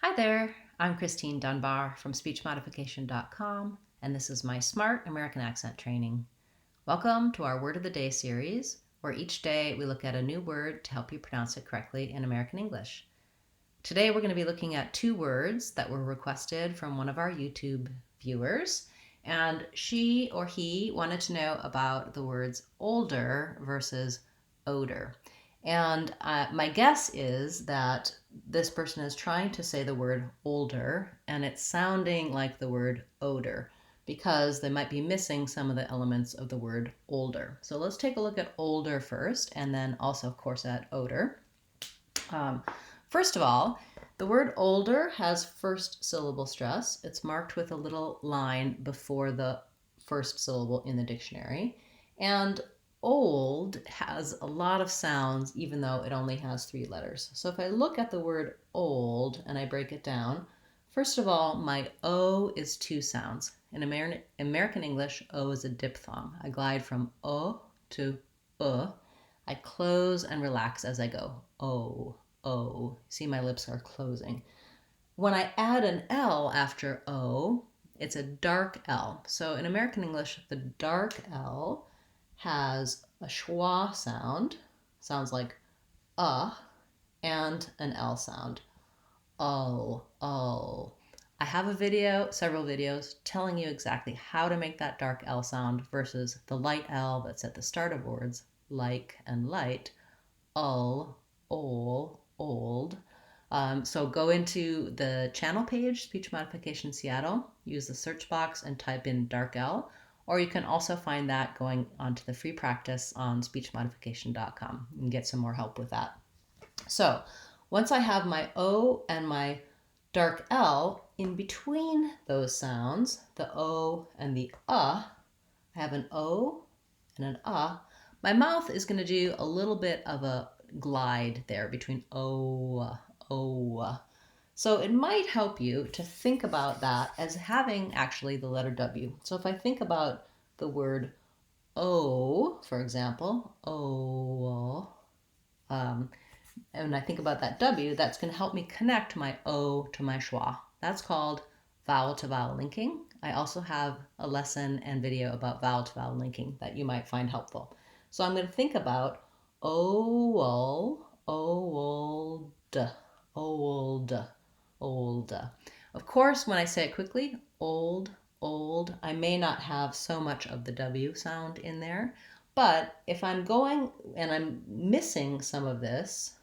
Hi there, I'm Christine Dunbar from SpeechModification.com, and this is my Smart American Accent Training. Welcome to our Word of the Day series, where each day we look at a new word to help you pronounce it correctly in American English. Today we're going to be looking at two words that were requested from one of our YouTube viewers, and she or he wanted to know about the words older versus odor. And my guess is that this person is trying to say the word older and it's sounding like the word odor because they might be missing some of the elements of the word older. So let's take a look at older first and then also, of course, at odor. First of all, the word older has first syllable stress. It's marked with a little line before the first syllable in the dictionary. And old has a lot of sounds even though it only has 3 letters. So if I look at the word old and I break it down, first of all, my O is 2 sounds. In American English, O is a diphthong. I glide from O to I close and relax as I go. O. See, my lips are closing. When I add an L after O, it's a dark L. So in American English, the dark L has a schwa sound, sounds like and an L sound. Oh. I have a video, several videos, telling you exactly how to make that dark L sound versus the light L that's at the start of words, like and light. Old. So go into the channel page, Speech Modification Seattle, use the search box and type in dark L, or you can also find that going onto the free practice on speechmodification.com and get some more help with that. So once I have my O and my dark L, in between those sounds, the O and the I have an O and an my mouth is going to do a little bit of a glide there between O. So it might help you to think about that as having actually the letter W. So if I think about the word O, for example, and I think about that W, that's going to help me connect my O to my schwa. That's called vowel to vowel linking. I also have a lesson and video about vowel to vowel linking that you might find helpful. So I'm going to think about old. Of course, when I say it quickly, old, I may not have so much of the W sound in there. But if I'm going and I'm missing some of this,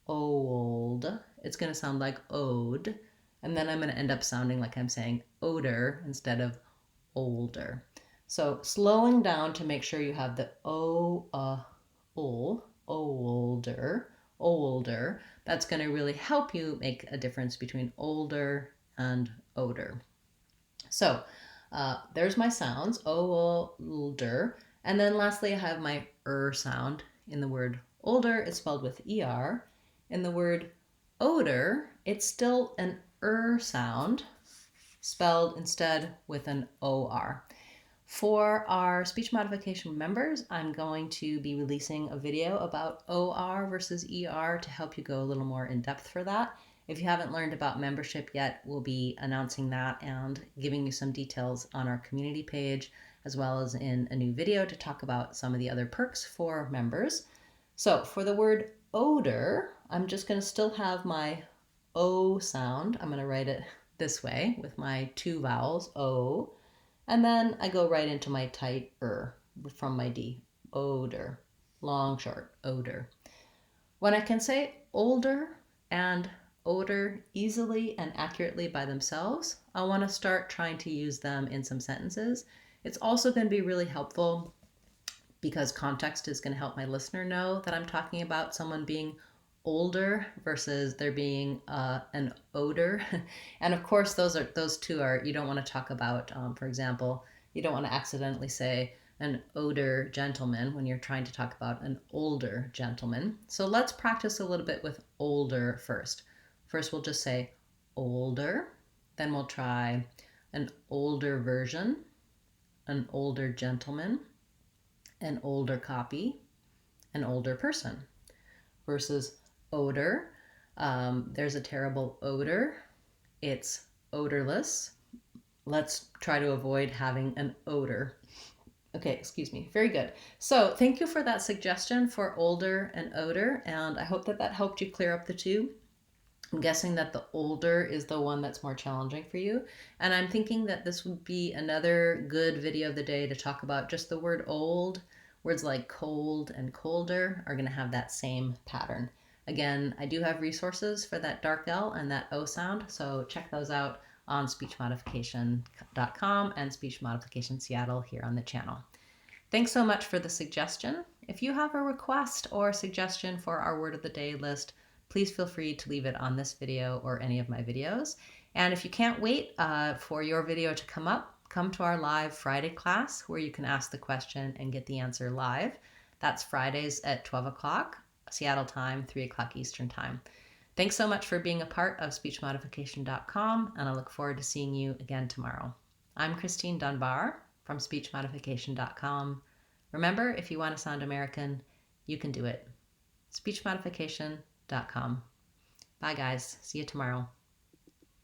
old, it's going to sound like ode. And then I'm going to end up sounding like I'm saying odor instead of older. So slowing down to make sure you have the older. That's going to really help you make a difference between older and odor. So there's my sounds, older. And then lastly, I have my sound in the word older. It's spelled with ER. In the word odor, it's still an sound, spelled instead with an OR. For our speech modification members, I'm going to be releasing a video about OR versus ER to help you go a little more in depth for that. If you haven't learned about membership yet, we'll be announcing that and giving you some details on our community page, as well as in a new video to talk about some of the other perks for members. So for the word odor, I'm just going to still have my O sound. I'm going to write it this way with my 2 vowels, O. And then I go right into my tight from my D, odor, long, short, odor. When I can say older and odor easily and accurately by themselves, I want to start trying to use them in some sentences. It's also going to be really helpful because context is going to help my listener know that I'm talking about someone being older versus there being an odor. And of course, those two are, you don't want to talk about, for example, you don't want to accidentally say an odor gentleman when you're trying to talk about an older gentleman. So let's practice a little bit with older first. First, we'll just say older. Then we'll try an older version, an older gentleman, an older copy, an older person versus odor. There's a terrible odor. It's odorless. Let's try to avoid having an odor. Okay, excuse me. Very good. So thank you for that suggestion for older and odor, and I hope that that helped you clear up the two. I'm guessing that the older is the one that's more challenging for you. And I'm thinking that this would be another good video of the day to talk about just the word old. Words like cold and colder are going to have that same pattern. Again, I do have resources for that dark L and that O sound, so check those out on speechmodification.com and Speech Modification Seattle here on the channel. Thanks so much for the suggestion. If you have a request or suggestion for our word of the day list, please feel free to leave it on this video or any of my videos. And if you can't wait for your video to come up, come to our live Friday class where you can ask the question and get the answer live. That's Fridays at 12 o'clock Seattle time, 3 o'clock Eastern time. Thanks so much for being a part of speechmodification.com, and I look forward to seeing you again tomorrow. I'm Christine Dunbar from speechmodification.com. Remember, if you want to sound American, you can do it. Speechmodification.com. Bye, guys. See you tomorrow.